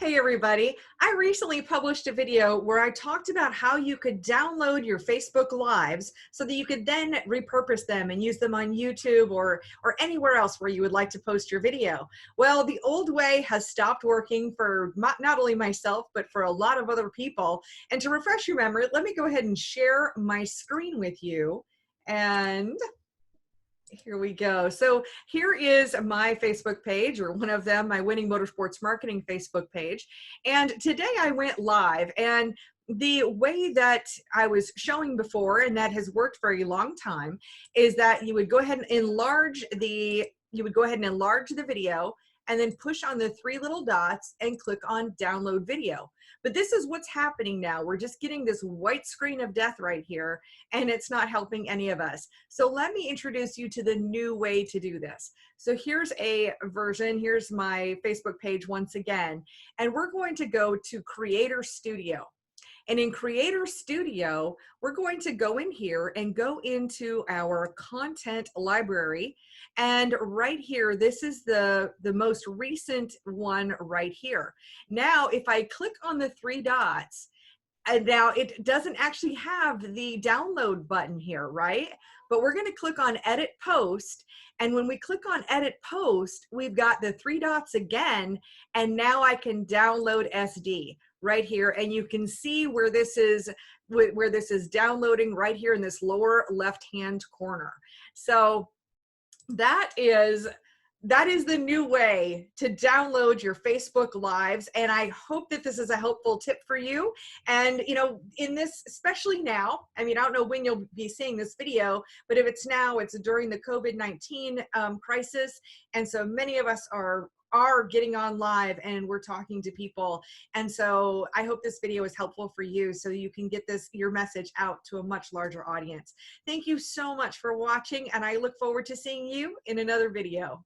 Hey everybody, I recently published a video where I talked about how you could download your Facebook Lives so that you could then repurpose them and use them on YouTube or anywhere else where you would like to post your video. Well, the old way has stopped working for not only myself, but for a lot of other people. And to refresh your memory, let me go ahead and share my screen with you. And here we go. So here is my Facebook page, or one of them, my Winning Motorsports Marketing Facebook page. And today I went live, and the way that I was showing before, and that has worked for a long time, is that you would go ahead and enlarge the video and then push on the three little dots and click on download video. But this is what's happening now. We're just getting this white screen of death right here, and it's not helping any of us. So let me introduce you to the new way to do this. So here's a version. Here's my Facebook page once again, and we're going to go to Creator Studio. And in Creator Studio, we're going to go in here and go into our content library. And right here, this is the most recent one right here. Now, if I click on the three dots, and now it doesn't actually have the download button here, right? But we're going to click on Edit Post. And when we click on Edit Post, we've got the three dots again. And now I can download SD right here. And you can see where this is downloading right here in this lower left-hand corner. So that is the new way to download your Facebook Lives. And I hope that this is a helpful tip for you. And, you know, in this, especially now, I mean, I don't know when you'll be seeing this video, but if it's now, it's during the COVID-19 crisis. And so many of us are getting on live and we're talking to people. And so I hope this video is helpful for you so you can get your message out to a much larger audience. Thank you so much for watching, and I look forward to seeing you in another video.